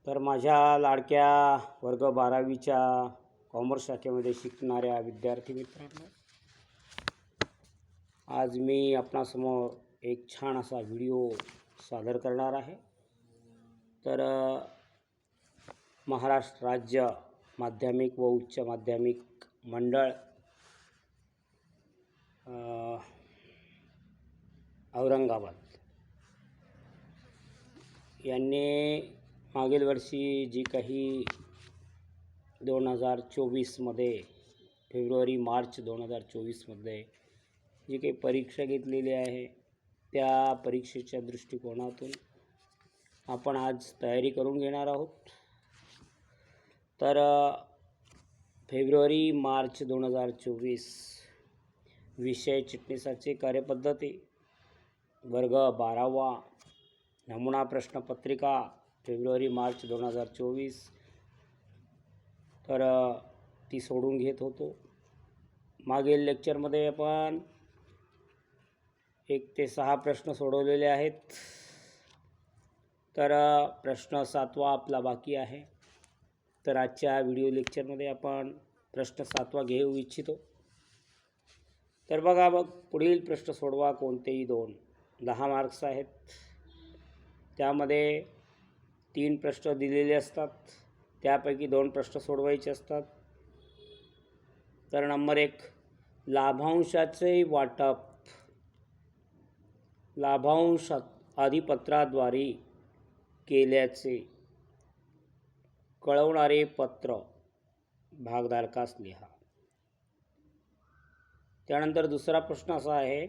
तर माझ्या लाडक्या वर्ग 12वीच्या कॉमर्स शाखेमध्ये शिकणाऱ्या विद्यार्थी मित्रांनो, आज मी आपणासमोर एक छान असा व्हिडिओ सादर करणार आहे. तर महाराष्ट्र राज्य माध्यमिक व उच्च माध्यमिक मंडळ औरंगाबाद यांनी मागील वर्षी जी काही 2024मध्ये फेब्रुवारी-मार्च 2024मध्ये जी काही परीक्षा घेतलेली आहे त्या परीक्षेच्या दृष्टिकोनातून आपण आज तयारी करून घेणार आहोत. तर फेब्रुवारी-मार्च 2024 विषय चिटणीसाची कार्यपद्धती, वर्ग 12वा, नमुना प्रश्नपत्रिका फेब्रुवारी-मार्च 2024. तर ती सोडून घेत होतो. मागील लेक्चरमध्ये आपण 1 ते 6 प्रश्न सोडवलेले आहेत. तर प्रश्न 7वा आपला बाकी आहे. तर आजच्या व्हिडिओ लेक्चरमध्ये आपण प्रश्न 7वा घेऊ इच्छितो. तर बघा, पुढील प्रश्न सोडवा, कोणतेही 2. 10 मार्क्स आहेत. त्यामध्ये 3 प्रश्न दिलेले असतात, त्यापैकी 2 प्रश्न सोडवायचे असतात. तर नंबर 1, लाभांशाचे वाटप. लाभांश अधिपत्राद्वारे केल्याचे कळवणारे पत्र भागधारकास लिहा. त्यानंतर दुसरा प्रश्न असा आहे,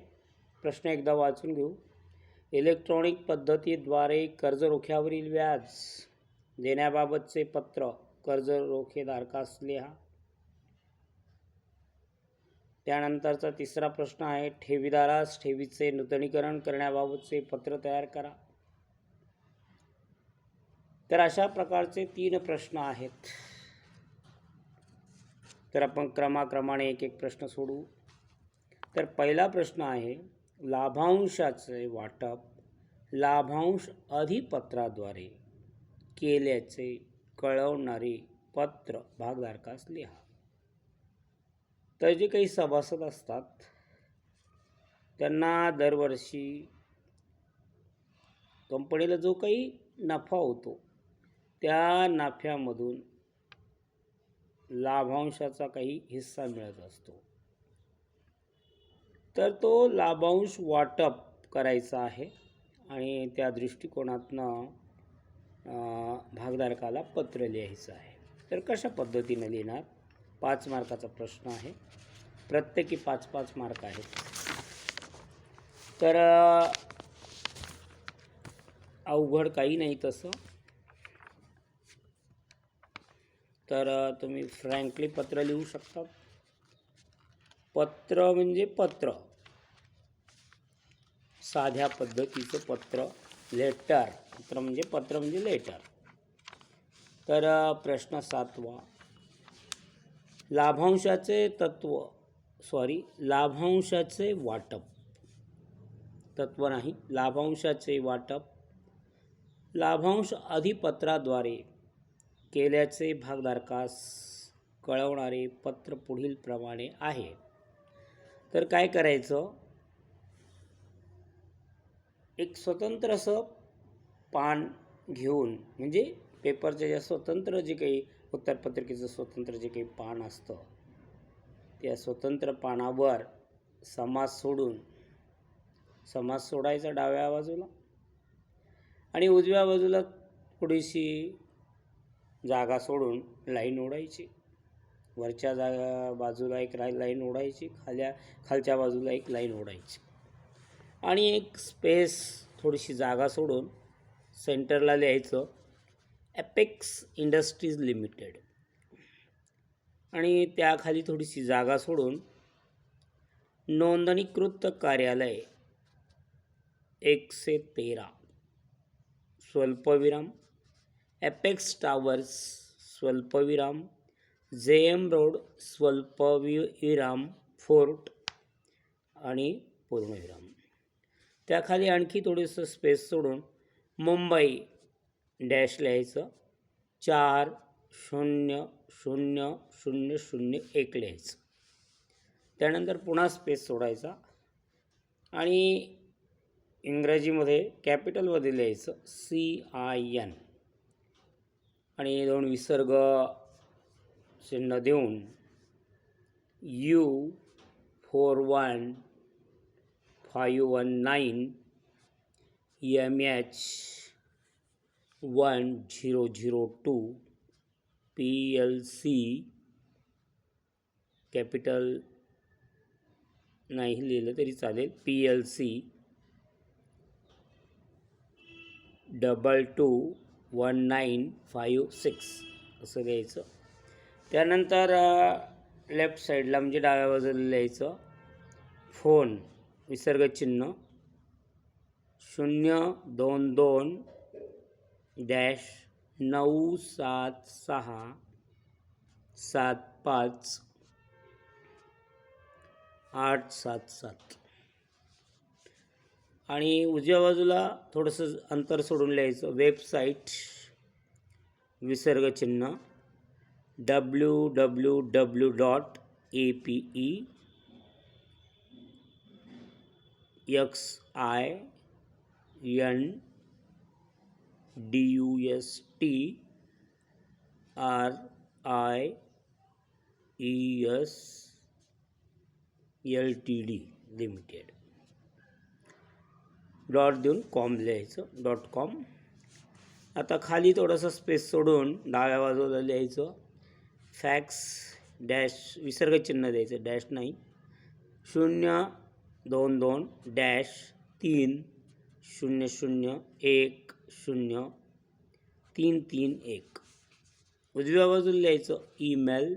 प्रश्न एकदा वाचून घेऊ. इलेक्ट्रॉनिक पद्धतीद्वारे कर्ज रोख्यावरील व्याज देण्याबाबतचे पत्र कर्ज रोखेधारकास लिहा. त्यानंतरचा तिसरा प्रश्न आहे, ठेवीदारास ठेवीचे नूतनीकरण करण्याबाबतचे पत्र तयार करा. तर अशा प्रकारचे 3 प्रश्न आहेत. तर आपण क्रमाक्रमाने एक एक प्रश्न सोडवू. तर पहिला प्रश्न आहे, लाभांशाचे वाटप लाभांश अधिपत्राद्वारे केल्याचे कळवणारे पत्र भागधारकास लिहा. तर जे काही सभासद असतात त्यांना दरवर्षी कंपनीला जो काही नफा होतो त्या नफ्यामधून लाभांशाचा काही हिस्सा मिळत असतो. तर तो लाभांश वाटप करायचा आहे आणि त्या दृष्टिकोनातनं भागधारकाला पत्र लिहायचं आहे. तर कशा पद्धतीने लिहिणार? 5 मार्काचा प्रश्न आहे. प्रत्येकी 5-5 मार्क आहेत. तर अवघड काही नाही तसं. तर तुम्ही फ्रँकली पत्र लिहू शकता. पत्र म्हणजे पत्र, साध्या पद्धतीचं पत्र, लेटर. पत्र म्हणजे लेटर. तर प्रश्न 7वा, लाभांशाचे लाभांशाचे वाटप. तत्व नाही, लाभांशाचे वाटप लाभांश अधिपत्राद्वारे केल्याचे भागधारकास कळवणारे पत्र पुढील प्रमाणे आहे. तर काय करायचं, एक स्वतंत्र असं पान घेऊन, म्हणजे पेपरच्या ज्या स्वतंत्र जे काही उत्तरपत्रिकेचं स्वतंत्र जे काही पान असतं त्या स्वतंत्र पानावर समास सोडायचा डाव्या बाजूला आणि उजव्या बाजूला थोडीशी जागा सोडून लाईन ओढायची. वरच्या बाजूला एक लाईन ओढायची, खालच्या बाजूला एक लाईन ओढायची आणि एक स्पेस, थोडीशी जागा सोडून सेंटरला लिहायचं एपेक्स इंडस्ट्रीज लिमिटेड आणि त्याखाली थोडीशी जागा सोडून नोंदणीकृत कार्यालय 113 स्वल्पविराम एपेक्स टावर्स स्वल्पविराम JM रोड स्वल्पविराम फोर्ट आणि पूर्णविराम. त्याखाली आणखी थोडंसं स्पेस सोडून मुंबई डॅश लिहायचं 4000001 लिहायचं. त्यानंतर पुन्हा स्पेस सोडायचा आणि इंग्रजीमध्ये कॅपिटलमध्ये लिहायचं CIN आणि 2 विसर्ग चिन्ह देऊन U4151 MH1002 PLC कॅपिटल नाही लिहिलं तरी चालेल, PLC 221956 असं लिहायचं. त्यानंतर लेफ्ट साईडला म्हणजे डाव्या बाजूला लिहायचं फोन विसर्ग चिन्ह 022-97675-877 आणि उजव्या बाजूला थोडंसं अंतर सोडून लिहायचं वेबसाईट विसर्ग चिन्ह www.apeindustrialtd लिमिटेड डॉट देऊन कॉम लिहायचं .com. आता खाली थोडंसं स्पेस सोडून डाव्या बाजूला लिहायचं फॅक्स डॅश विसर्ग चिन्ह द्यायचं डॅश नाही 022-3010331 उजव्या बाजूला लिहायचं ईमेल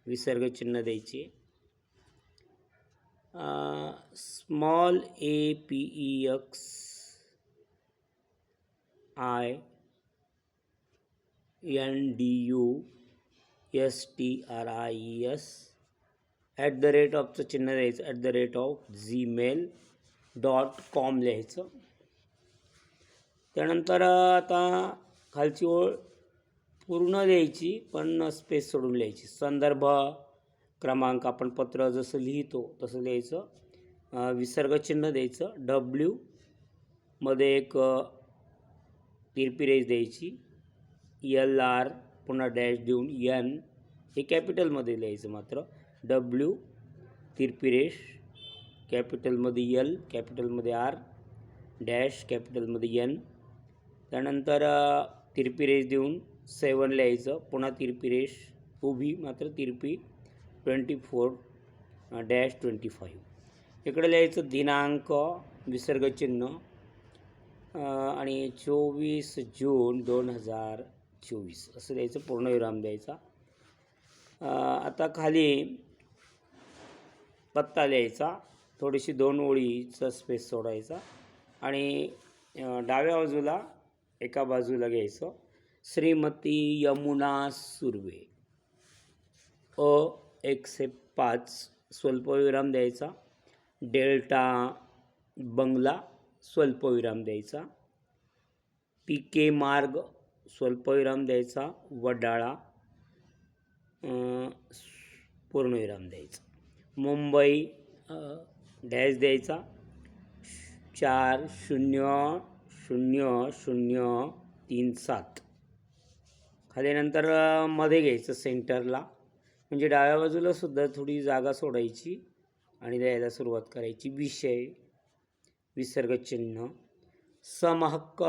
विसर्ग चिन्ह द्यायचे small APEXINDUSTRIES @ चिन्ह द्यायचं @gmail.com लिहायचं. त्यानंतर आता खालची ओळ पूर्ण लिहायची पण स्पेस सोडून लिहायची. संदर्भ क्रमांक आपण पत्र जसं लिहितो तसं लिहायचं. विसर्ग चिन्ह द्यायचं W मध्ये एक तिरपी रेष द्यायची LR पुन्हा डॅश देऊन N हे कॅपिटलमध्ये लिहायचं मात्र W तिरपी रेष कॅपिटलमध्ये L कॅपिटलमध्ये R डॅश कॅपिटलमध्ये N त्यानंतर तिरपी रेष देऊन 7 लिहायचं पुन्हा तिरपी रेष उभी मात्र तिरपी 24-25 इकडे लिहायचं दिनांक विसर्ग चिन्ह आणि 24 जून 2024 असं लिहायचं पूर्णविराम द्यायचा. आता खाली पत्ता लिहायचा थोडीशी 2 ओळीचा स्पेस सोडायचा आणि डाव्या बाजूला एका बाजूला घ्यायचं श्रीमती यमुना सुर्वे A105 स्वल्पविराम द्यायचा डेल्टा बंगला स्वल्पविराम द्यायचा PK मार्ग स्वल्पविराम द्यायचा वडाळा पूर्णविराम द्यायचा मुंबई डॅश द्यायचा 4000037 खाली नंतर मध्ये घ्यायचं सेंटरला म्हणजे डाव्या बाजूला सुद्धा थोडी जागा सोडायची आणि द्यायला सुरुवात करायची. विषय विसर्ग चिन्ह समहक्क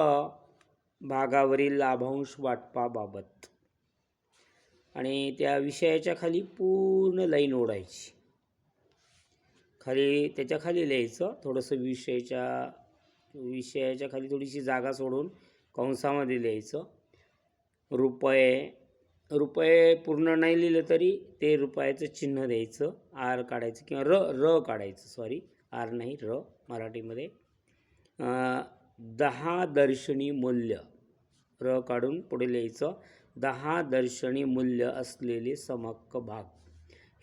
भागावरील लाभांश वाटपाबाबत आणि त्या विषयाच्या खाली पूर्ण लाईन ओढायची. खाली त्याच्या खाली लिहायचं थोडंसं विषयाच्या खाली थोडीशी जागा सोडून कंसामध्ये लिहायचं रुपये पूर्ण नाही लिहिलं तरी ते रुपयाचं चिन्ह द्यायचं R काढायचं किंवा र काढायचं R नाही र मराठीमध्ये 10 दर्शनी मूल्य र काढून पुढे लिहायचं 10 दर्शनी मूल्य असलेले समहक्क भाग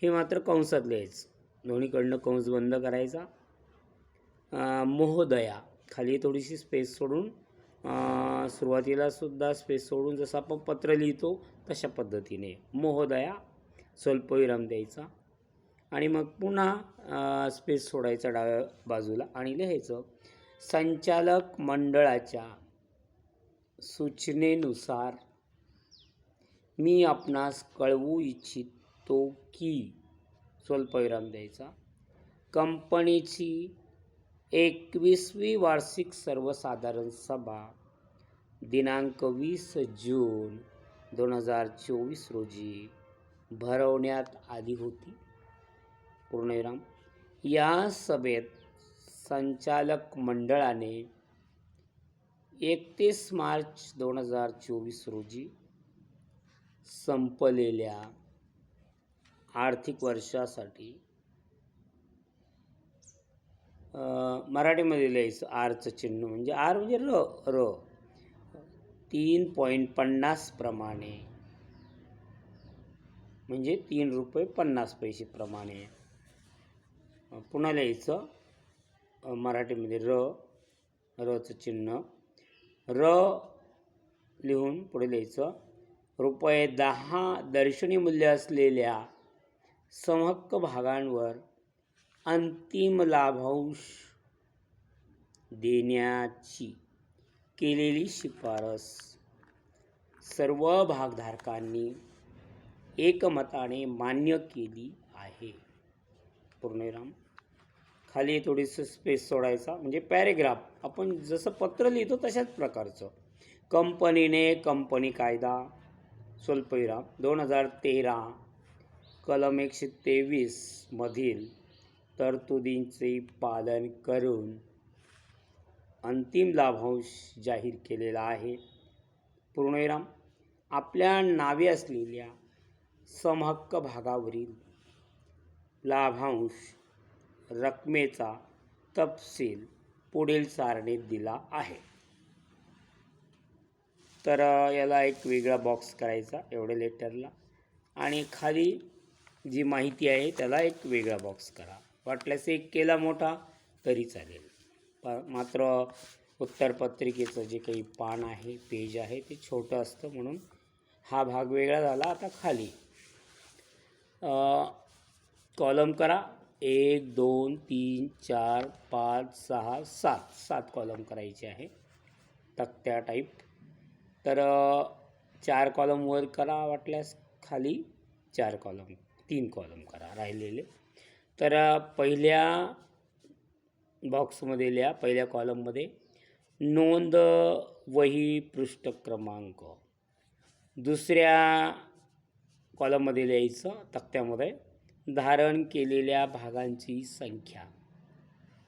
हे मात्र कंसात लिहायचं दोन्हीकडनं कंस बंद करायचा. महोदया खाली थोडीशी स्पेस सोडून सुरुवातीला सुद्धा स्पेस सोडून जसं आपण पत्र लिहितो तशा पद्धतीने महोदया स्वल्पविराम द्यायचा आणि मग पुन्हा स्पेस सोडायचा डाव्या बाजूला आणि लिहायचं संचालक मंडळाच्या सूचनेनुसार मी आपणास कळवू इच्छितो की स्वल्पविराम द्यायचा कंपनीची 21वी वार्षिक सर्वसाधारण सभा दिनांक 20 जून 2024 रोजी भरवण्यात आली होती पूर्णविराम. या सभेत संचालक मंडळाने 31 मार्च 2024 रोजी संपलेल्या आर्थिक वर्षासाठी मराठीमध्ये लिहायचं आरचं चिन्ह म्हणजे आर म्हणजे र 3.50 प्रमाणे म्हणजे 3 रुपये 50 पैसे प्रमाणे. पुन्हा लिहायचं मराठीमध्ये रचं चिन्ह र लिहून पुढे लिहायचं रुपये 10 दर्शनी मूल्य असलेल्या समहक्क भागांवर अंतिम लाभांश देण्याची केलेली शिफारस सर्व भागधारकांनी एकमताने मान्य केली आहे पूर्णविराम. खाली थोडीसं स्पेस सोडायचा म्हणजे पॅरेग्राफ आपण जसं पत्र लिहितो तशाच प्रकारचं. कंपनीने कंपनी कायदा स्वल्पविराम 2013 कलम 123 मधील तरतुदींचे पालन करून अंतिम लाभांश जाहीर केलेला आहे पूर्णविराम. आपल्या नावे असलेल्या समहक्क भागावरील लाभांश रकमेचा तपशील पुढील सारणीत दिला आहे. तर याला एक वेगळा बॉक्स करायचा एवढ्या लेटरला आणि खाली जी माहिती आहे त्याला एक वेगळा बॉक्स करा. वाटल्यास एक केला मोठा तरी चालेल. मात्र उत्तरपत्रिकेचं जे काही पान आहे पेज आहे ते छोटं असतं म्हणून हा भाग वेगळा झाला. आता खाली कॉलम करा 1 2 3 4 5 6 7 कॉलम करायचे आहे तक्त्या टाईप. तर 4 कॉलम वर करा वाटल्यास खाली 4 कॉलम 3 कॉलम करा राहिलेले. तर पहिल्या बॉक्समध्ये लिहा पहिल्या कॉलममध्ये नोंद वही पृष्ठ क्रमांक. दुसऱ्या कॉलममध्ये लिहायचं तक्त्यामध्ये धारण केलेल्या भागांची संख्या.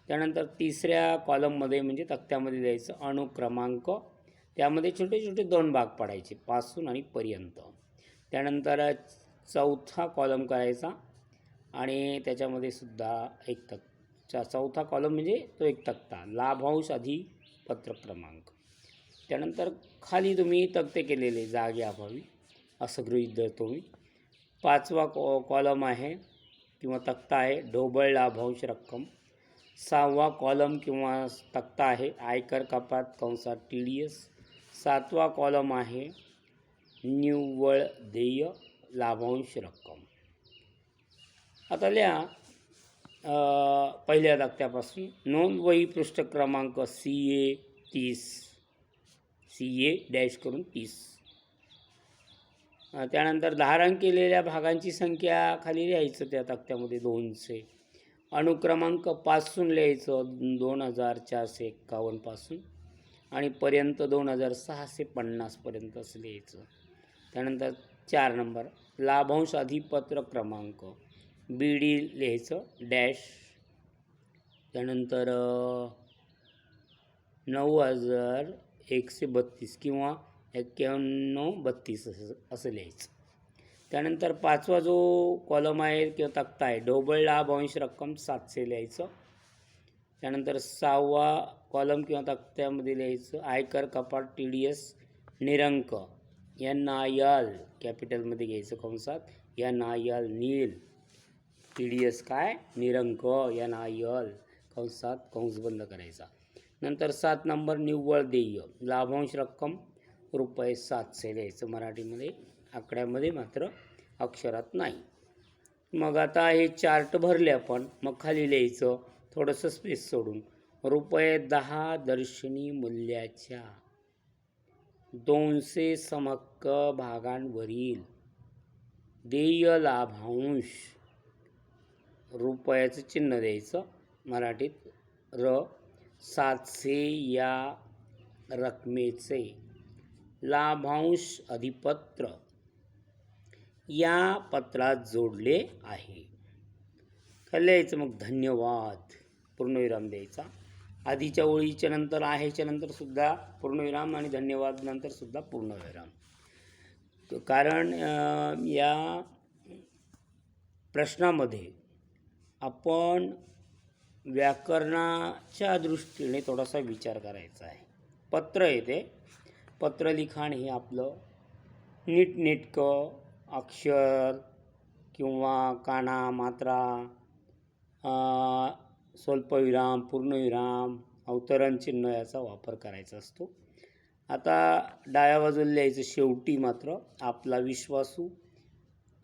त्यानंतर तिसऱ्या कॉलममध्ये म्हणजे तक्त्यामध्ये लिहायचं अनुक्रमांक. त्यामध्ये छोटे छोटे 2 भाग पडायचे पासून आणि पर्यंत. त्यानंतर चौथा कॉलम करायचा आणि त्याच्यामध्ये सुद्धा एक चौथा कॉलम म्हणजे तो एक तक्ता लाभांश आधी पत्र क्रमांक. त्यानंतर खाली तुम्ही तक्ते केलेले जागेअभावी असं गृहीत धरतो मी. 5वा कॉलम आहे किंवा तक्ता आहे ढोबळ लाभांश रक्कम. 6वा कॉलम किंवा तक्ता आहे आयकर कपात कंसात TDS. 7वा कॉलम आहे निव्वळ देय लाभांश रक्कम. आता लिहा पहिल्या तक्त्यापासून नोंद वही पृष्ठ क्रमांक CA 30 CA डॅश करून 30. त्यानंतर धारण केलेल्या भागांची संख्या खाली लिहायचं त्या तक्त्यामध्ये 200. अनुक्रमांक पासून लिहायचं 2451 पासून आणि पर्यंत 2650 पर्यंत असं लिहायचं. त्यानंतर 4 नंबर लाभांश अधिपत्र क्रमांक BD लिहायचं डॅश. त्यानंतर 9132 किंवा 9132 असं लिहायचं. त्यानंतर 5वा जो कॉलम आहे किंवा तक्ता आहे ढोबळ लाभांश रक्कम 700 लिहायचं. त्यानंतर 6वा कॉलम किंवा तक्त्यामध्ये लिहायचं आयकर कपात TDS निरंक NIL कॅपिटलमध्ये घ्यायचं कंसात NIL नील. TDS काय निरंक NIL कंसात कंस बंद करायचा. नंतर 7 नंबर निव्वळ देय, लाभांश रक्कम ₹700 द्यायचं मराठीमध्ये, आकड्यामध्ये मात्र अक्षरात नाही. मग आता हे चार्ट भरले आपण, मग खाली लिहायचं थोडंसं स्पेस सोडून, ₹10 दर्शनी मूल्याच्या 200 समहक्क भागांवरील देय लाभांश, रुपयाचं चिन्ह द्यायचं मराठीत ₹700 या रकमेचे लाभांश अधिपत्र या पत्रात जोडले आहे. खाली लिहायचं मग धन्यवाद, पूर्णविराम द्यायचा. आधीच्या ओळीच्या नंतर आहेच्या नंतर सुद्धा पूर्णविराम आणि धन्यवाद नंतर सुद्धा पूर्णविराम. कारण या प्रश्नामध्ये आपण व्याकरणाच्या दृष्टीने थोडासा विचार करायचा आहे. पत्र येते, पत्रलिखाण हे आपलं नीटनेटकं अक्षर किंवा काना मात्रा, स्वल्पविराम, पूर्णविराम, अवतरण चिन्ह याचा वापर करायचा असतो. आता डाव्या बाजूला लिहायचं शेवटी मात्र आपला विश्वासू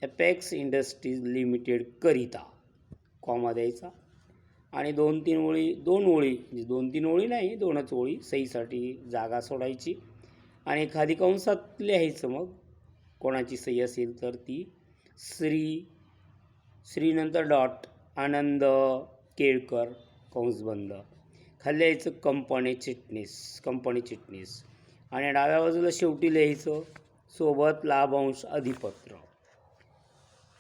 एपेक्स इंडस्ट्रीज लिमिटेड करिता कॉमा द्यायचा आणि 2-3 ओळी, 2 ओळी म्हणजे 2-3 ओळी नाही, 2च ओळी सहीसाठी जागा सोडायची आणि खाली कंसात लिहायचं. मग कोणाची सही असेल तर ती श्री नंतर डॉट आनंद केळकर कंस बंद, खाली लिहायचं कंपनी चिटणीस आणि डाव्या बाजूला शेवटी लिहायचं सोबत लाभांश अधिपत्र.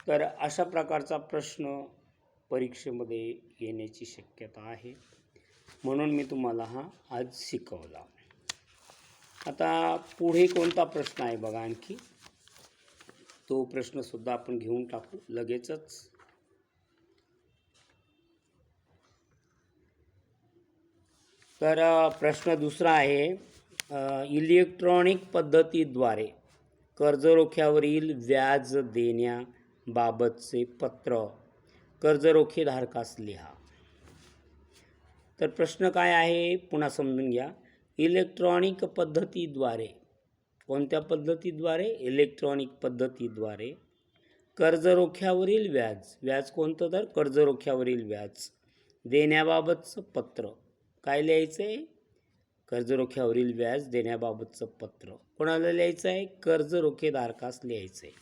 तर अशा प्रकारचा प्रश्न परीक्षेमध्ये येण्याची शक्यता आहे, म्हणून मी तुम्हाला हा आज शिकवला. आता पुढे कोणता प्रश्न आहे बघा आणखी, तो प्रश्नसुद्धा आपण घेऊन टाकू लगेचच. तर प्रश्न दुसरा आहे, इलेक्ट्रॉनिक पद्धतीद्वारे कर्जरोख्यावरील व्याज देण्याबाबतचे पत्र कर्जरोखेधारकास लिहा. तर प्रश्न काय आहे पुन्हा समजून घ्या. इलेक्ट्रॉनिक पद्धतीद्वारे, कोणत्या पद्धतीद्वारे? इलेक्ट्रॉनिक पद्धतीद्वारे कर्जरोख्यावरील व्याज कोणतं? तर कर्जरोख्यावरील व्याज देण्याबाबतचं पत्र. काय लिहायचं आहे? कर्जरोख्यावरील व्याज देण्याबाबतचं पत्र कोणाला लिहायचं आहे? कर्जरोखेधारकास लिहायचं आहे.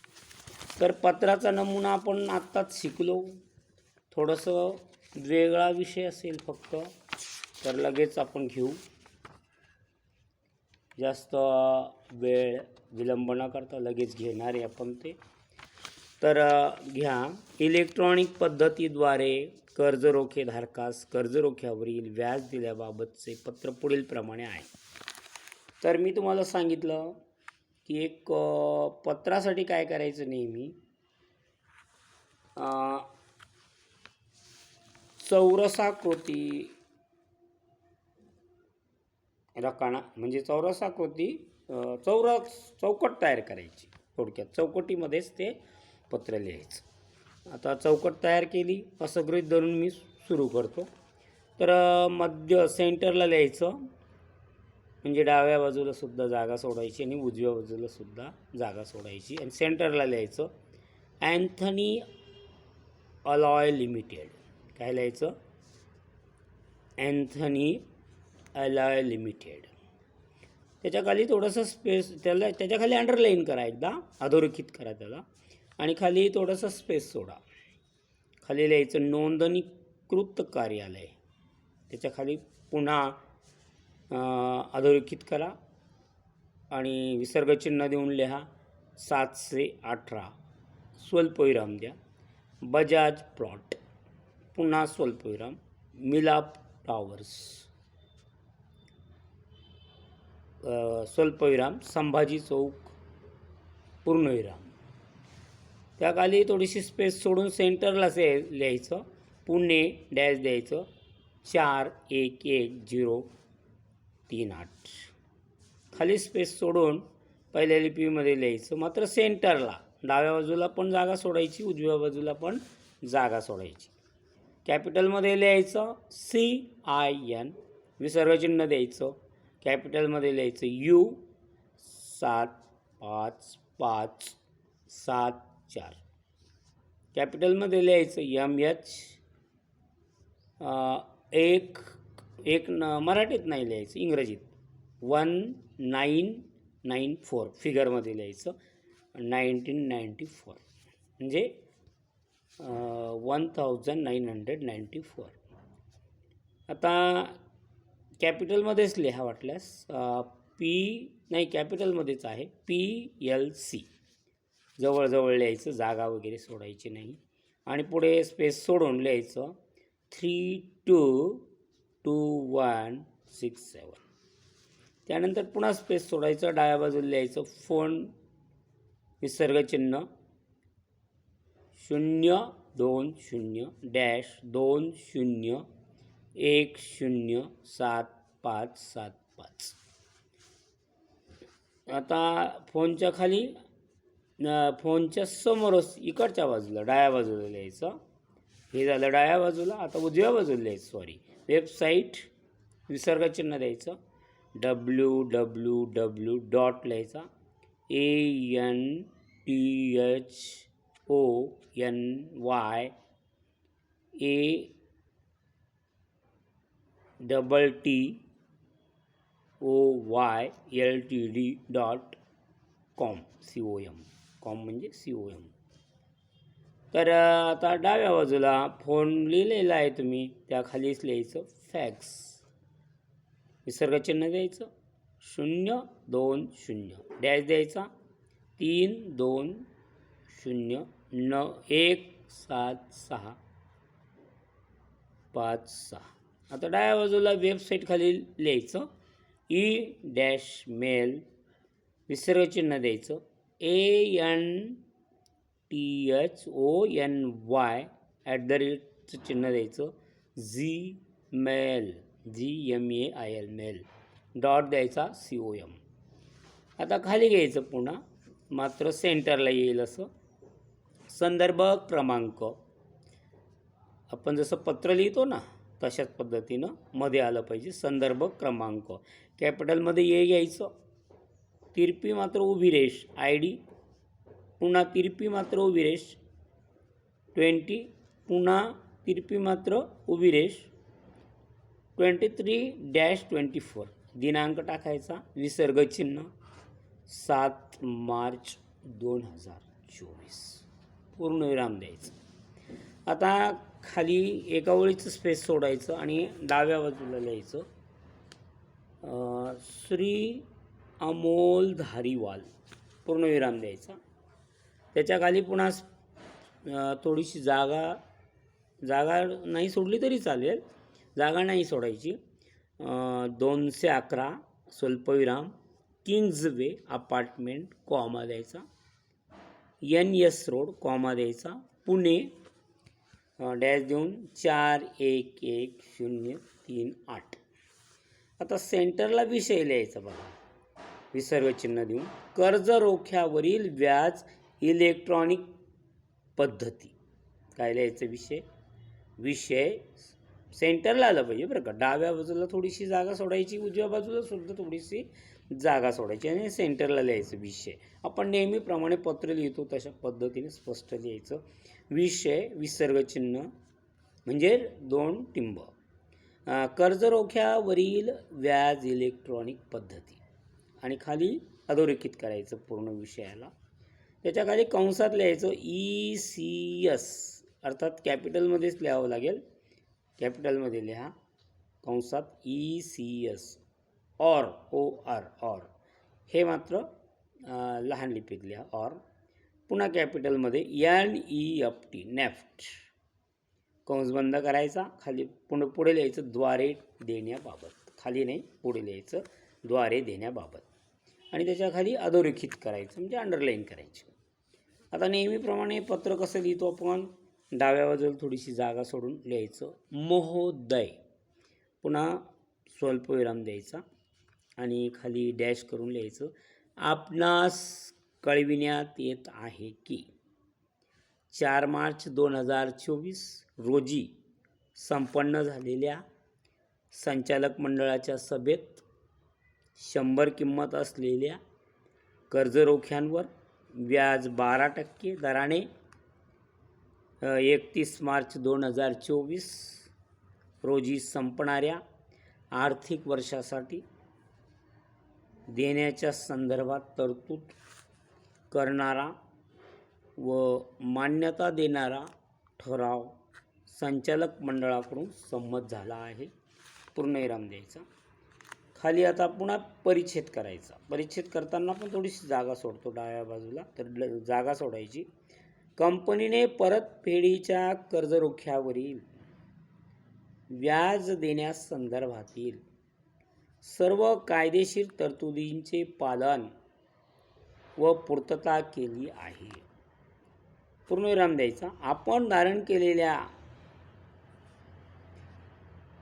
तर पत्राचा नमुना आपण आत्ताच शिकलो, थोडंसं वेगळा विषय असेल फक्त, तर लगेच आपण घेऊ, जास्त वेळ विलंब न करता लगेच घेणार आहे आपण ते. तर घ्या, इलेक्ट्रॉनिक पद्धतीद्वारे कर्जरोखेधारकास कर्जरोख्यावरील व्याज दिल्याबाबतचे पत्र पुढील प्रमाणे आहे. तर मी तुम्हाला सांगितलं की एक पत्रासाठी काय करायचं, नेहमी चौरसाकृती रकाना म्हणजे चौरसाकृती चौकट तयार करायची. थोडक्यात चौकटीमध्येच ते पत्र लिहायचं. आता चौकट तयार केली असं गृहीत धरून मी सुरू करतो. तर मध्य सेंटरला लिहायचं, म्हणजे डाव्या बाजूला सुद्धा जागा सोडायची आणि उजव्या बाजूला सुद्धा जागा सोडायची. आणि सेंटरला लिहायचं अँथनी अलॉय लिमिटेड. काय लिहायचं? Anthony alloy limited. त्याच्याखाली थोडंसं स्पेस, त्याच्याखाली अंडरलाईन करा, एकदा अधोरेखित करा त्याला, आणि खाली थोडंसं स्पेस सोडा. खाली लिहायचं नोंदणीकृत कार्यालय, त्याच्याखाली पुन्हा अधोरेखित करा आणि विसर्गचिन्ह देऊन लिहा 718, स्वल्पविराम द्या. बजाज प्लॉट, पुन्हा स्वल्पविराम. मिलाप टॉवर्स, स्वल्पविराम. संभाजी चौक, पूर्णविराम. त्याखाली थोडीशी स्पेस सोडून सेंटरला लिहायचं पुणे डॅश द्यायचं 411-038. खाली स्पेस सोडून पहिल्या लिपीमध्ये लिहायचं, मात्र सेंटरला. डाव्या बाजूला पण जागा सोडायची, उजव्या बाजूला पण जागा सोडायची. कॅपिटलमध्ये लिहायचं CIN विसर्गचिन्ह द्यायचं, कॅपिटलमध्ये लिहायचं U755774, कॅपिटलमध्ये लिहायचं MH, एक मराठीत नाही लिहायचं, इंग्रजीत 1994 फिगरमध्ये लिहायचं 1994 म्हणजे 1994. आता कॅपिटलमध्येच लिहा वाटल्यास, कॅपिटलमध्येच आहे, PLC जवळजवळ लिहायचं, जागा वगैरे सोडायची नाही. आणि पुढे स्पेस सोडून लिहायचं 322167. त्यानंतर पुन्हा स्पेस सोडायचं, डाव्या बाजूला लिहायचं फोन विसर्गचिन्ह 02020107575. आता फोनच्या खाली, फोनच्या समोरच इकडच्या बाजूला डाव्या बाजूला लिहायचं, हे झालं डाव्या बाजूला. आता उजव्या बाजूला लिहायचं, वेबसाईट विसर्गचिन्ह द्यायचं www डॉट लिहायचा ANTHONYAYLTD.com कॉम म्हणजे COM. तर आता डाव्या बाजूला फोन लिहिलेला आहे तुम्ही, त्याखालीच लिहायचं फॅक्स विसर्गचिन्ह द्यायचं 020 डॅश द्यायचा 3209176556. आता डाव्या बाजूला वेबसाईट खाली लिहायचं E-mail विसर्गचिन्ह द्यायचं ANTHONY चिन्ह द्यायचं GMAIL मेल डॉट द्यायचा COM. आता खाली घ्यायचं पुन्हा, मात्र सेंटरला येईल असं संदर्भ क्रमांक. आपण जसं पत्र लिहितो ना तशाच पद्धतीनं मध्ये आलं पाहिजे. संदर्भ क्रमांक कॅपिटलमध्ये ए घ्यायचं, तिरपी मात्र उभी रेष ID, पुन्हा तिरपी मात्र उभी रेष 20, पुन्हा तिरपी मात्र उभी रेष 23-24. दिनांक टाकायचा, विसर्गचिन्ह 7 मार्च 2024, पूर्णविराम द्यायचं. आता खाली एका ओळीचं स्पेस सोडायचं आणि डाव्या बाजूला लिहायचं श्री अमोल धारीवाल, पूर्णविराम द्यायचा. त्याच्या खाली पुन्हा थोडीशी जागा नाही सोडली तरी चालेल, जागा नाही सोडायची. 211 स्वल्पविराम किंग्जवे अपार्टमेंट कॉमा द्यायचा, NS रोड कॉमा द्यायचा, पुणे डॅश देऊन 411038. आता सेंटरला विषय लिहायचा बघा, विसर्गचिन्ह देऊन कर्ज रोख्यावरील व्याज इलेक्ट्रॉनिक पद्धती. काय लिहायचं विषय सेंटरला आलं पाहिजे बरं का. डाव्या बाजूला थोडीशी जागा सोडायची, उजव्या बाजूला सुद्धा थोडीशी जागा सोडायची आणि सेंटरला लिहायचं विषय. आपण नेहमीप्रमाणे पत्र लिहितो तशा पद्धतीने स्पष्ट लिहायचं. विषय विसर्गचिन्ह म्हणजे 2 टिंब, कर्जरोख्यावरील व्याज इलेक्ट्रॉनिक पद्धती, आणि खाली अधोरेखित करायचं पूर्ण विषयाला. त्याच्या खाली कंसात लिहायचं ECS, अर्थात कॅपिटलमध्येच लिहावं लागेल, कॅपिटलमध्ये लिहा कंसात ECS OR हे मात्र लहान लिपीत लिहा OR. पुन्हा कॅपिटलमध्ये NEFT नेफ्ट कंस बंद करायचा, खाली पुढे लिहायचं द्वारे देण्याबाबत, खाली नाही पुढे लिहायचं द्वारे देण्याबाबत, आणि त्याच्या खाली अधोरेखित करायचं म्हणजे अंडरलाईन करायचं. आता नेहमीप्रमाणे पत्र कसं लिहितो आपण, डाव्या बाजूला थोडीशी जागा सोडून लिहायचं महोदय, पुन्हा स्वल्पविराम द्यायचा आणि खाली डॅश करून लिहायचं आपणास कळविण्यात येत आहे की 4 मार्च 2024 रोजी संपन्न झालेल्या संचालक मंडळाच्या सभेत 100 किंमत असलेल्या कर्जरोख्यांवर व्याज 12% दराने 31 मार्च 2024 रोजी संपणाऱ्या आर्थिक वर्षासाठी देण्याच्या संदर्भात तरतूद करणारा व मान्यता देणारा ठराव संचालक मंडळाकडून संमत झाला आहे. पूर्णविराम द्यायचा. खाली आता पुन्हा परिच्छेद करायचा. परिच्छेद करताना पण थोडीशी जागा सोडतो डाव्या बाजूला, तर जागा सोडायची. कंपनीने परतफेडीच्या कर्जरोख्यावरील व्याज देण्यासंदर्भातील सर्व कायदेशीर तरतुदींचे पालन व पूर्तता केली आहे. पूर्णविराम द्यायचा. आपण धारण केलेल्या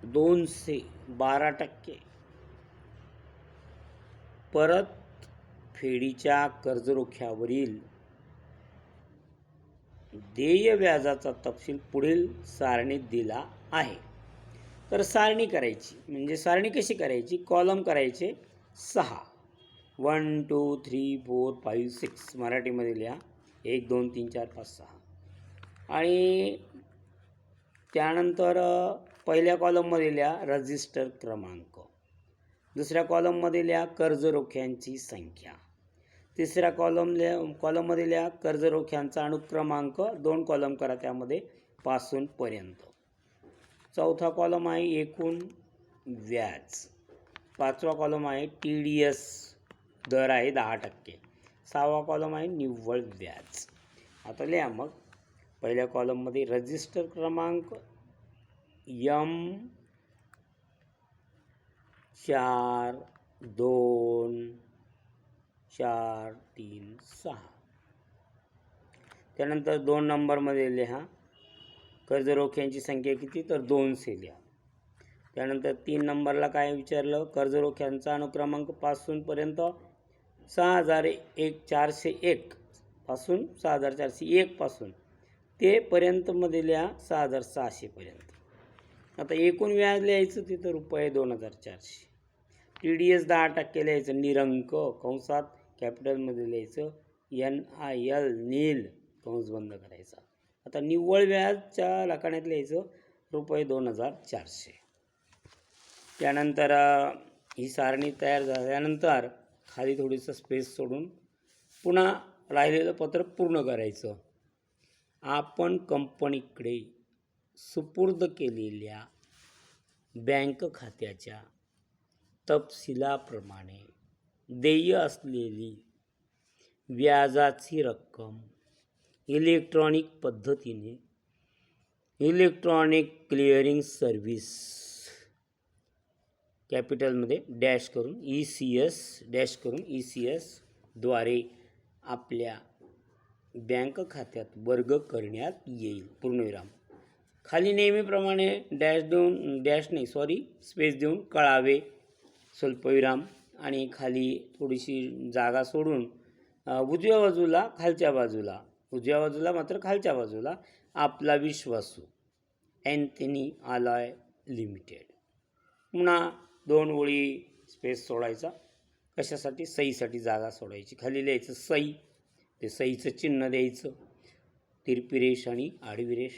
212% परतफेडीच्या कर्जरोख्यावरील देय व्याजाचा तपशील पुढील सारणीत दिला आहे. तर सारणी करायची. म्हणजे सारणी कशी करायची? कॉलम करायचे 6. 1 2 3 4 5 6 मराठीमध्ये लिहा. 1 2 3 4 5 6. आणि त्यानंतर पहिल्या कॉलममध्ये लिहा रजिस्टर क्रमांक, दुसऱ्या कॉलममध्ये लिहा कर्जरोख्यांची संख्या, तिसऱ्या कॉलममध्ये लिहा कर्जरोख्यांचा अनुक्रमांक, 2 कॉलम करा त्यामध्ये पासून पर्यंत. चौथा कॉलम आहे एकूण व्याज, 5वा कॉलम आहे TDS दर आहे 10%, 6वा कॉलम आहे निव्वळ व्याज. आता लिहा मग. पहिल्या कॉलममध्ये रजिस्टर क्रमांक M42436. त्यानंतर 2 नंबरमध्ये लिहा कर्जरोख्यांची संख्या किती, तर 200 लिहा. त्यानंतर 3 नंबरला काय विचारलं? कर्जरोख्यांचा अनुक्रमांक पासून पर्यंत 6401 पासून 6401 पासून ते पर्यंतमध्ये लिहा 6600 पर्यंत. आता एकूण व्याज लिहायचं तिथं ₹2400. TDS 10% लिहायचं निरंक कंसात कॅपिटलमध्ये लिहायचं NIL नील कंस बंद करायचा. आता निव्वळ व्याजच्या लाखाण्यात लिहायचं ₹2400. त्यानंतर ही सारणी तयार झाल्यानंतर खाली थोडीसं स्पेस सोडून पुन्हा राहिलेलं पत्र पूर्ण करायचं. आपण कंपनीकडे सुपूर्द केलेल्या बँक खात्याच्या तपशिलाप्रमाणे देय असलेली व्याजाची रक्कम इलेक्ट्रॉनिक पद्धतीने इलेक्ट्रॉनिक क्लिअरिंग सर्व्हिस कॅपिटलमध्ये डॅश करून ECS द्वारे आपल्या बँक खात्यात वर्ग करण्यात येईल. पूर्णविराम. खाली नेहमीप्रमाणे स्पेस देऊन कळावे स्वल्पविराम आणि खाली थोडीशी जागा सोडून उजव्या बाजूला खालच्या बाजूला आपला विश्वासू अँथनी अलॉय लिमिटेड. पुन्हा 2 ओळी स्पेस सोडायचा. कशासाठी? सहीसाठी जागा सोडायची. खाली लिहायचं सही, ते सहीचं चिन्ह द्यायचं, तिरपी रेष आणि आडवी रेष.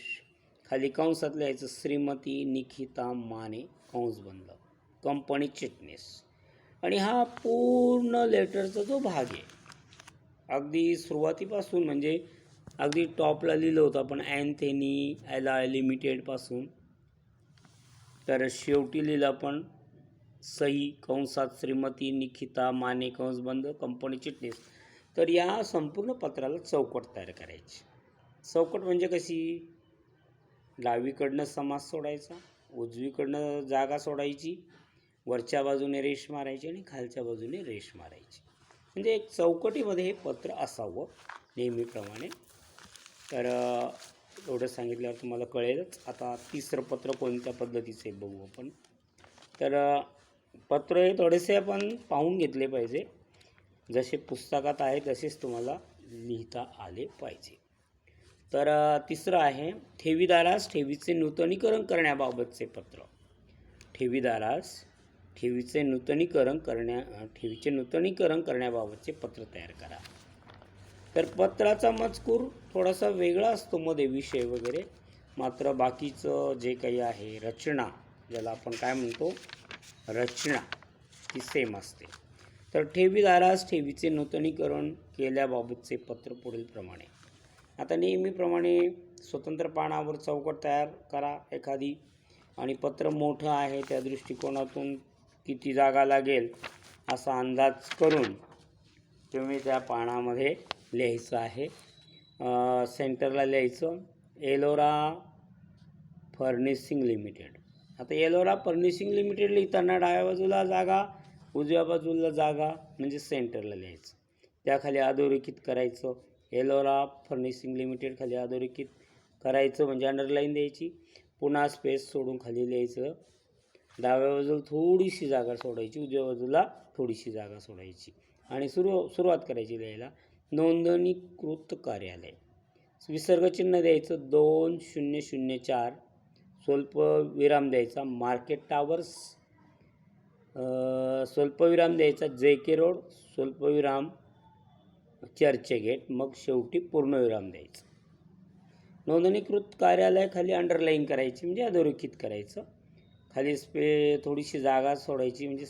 खाली कंसात लिहायचं श्रीमती निकिता माने कंस बंद कंपनी चिटणीस. आणि हा पूर्ण लेटरचा जो भाग आहे अगदी सुरुवातीपासून म्हणजे अगदी टॉपला लिहिलं होतं आपण अँथनी अलॉय लिमिटेडपासून, तर शेवटी लिहिलं आपण सही कंसात श्रीमती निकिता माने कंस बंद कंपनी चिटणीस. तर या संपूर्ण पत्राला चौकट तयार करायची. चौकट म्हणजे कशी? डावीकडनं समास सोडायचा, उजवीकडनं जागा सोडायची, वरच्या बाजूने रेष मारायची आणि खालच्या बाजूने रेष मारायची. म्हणजे एक चौकटीमध्ये हे पत्र असावं नेहमीप्रमाणे. तर एवढं सांगितल्यावर तुम्हाला कळेलच. आता तिसरं पत्र कोणत्या पद्धतीचे बघू आपण. तर पत्र हे थोडेसे आपण पाहून घेतले पाहिजे. जसे पुस्तकात आहे तसेच तुम्हाला लिहिता आले पाहिजे. तर तिसरं आहे ठेवीदारास ठेवीचे नूतनीकरण करण्याबाबतचे पत्र. ठेवीदारास ठेवीचे नूतनीकरण करण्याबाबतचे पत्र तयार करा. तर पत्राचा मजकूर थोडासा वेगळा असतो मध्ये विषय वगैरे, मात्र बाकीचं जे काही आहे रचना, ज्याला आपण काय म्हणतो रचना, ती सेम असते. तर ठेवीदारास ठेवीचे नूतनीकरण केल्याबाबतचे पत्र पुढील प्रमाणे. आता नेहमीप्रमाणे स्वतंत्र पानावर चौकट तयार करा एखादी, आणि पत्र मोठं आहे त्या दृष्टिकोनातून किती जागा लागेल असा अंदाज करून तुम्ही त्या पानामध्ये लिहायचं आहे. सेंटरला लिहायचं एलोरा फर्निशिंग लिमिटेड. आता एलोरा फर्निशिंग लिमिटेड लिहिताना डाव्या बाजूला जागा, उजव्या बाजूला जागा, म्हणजे सेंटरला लिहायचं. त्याखाली अधोरेखित करायचं एलोरा फर्निशिंग लिमिटेड, खाली अधोरेखित करायचं म्हणजे अंडरलाईन द्यायची. पुन्हा स्पेस सोडून खाली लिहायचं. डाव्या बाजूला थोडीशी जागा सोडायची, उजव्या बाजूला थोडीशी जागा सोडायची, आणि सुरुवात करायची लिहायला. नोंदणीकृत कार्यालय, विसर्गचिन्ह द्यायचं 2004, स्वल्पविराम द्यायचा मार्केट टावर्स, स्वल्पविराम द्यायचा JK रोड, स्वल्पविराम चर्चगेट, मग शेवटी पूर्णविराम द्यायचं. नोंदणीकृत कार्यालय खाली अंडरलाईन करायची म्हणजे अधोरेखित करायचं. खाली थोडीशी जागा सोडायची म्हणजे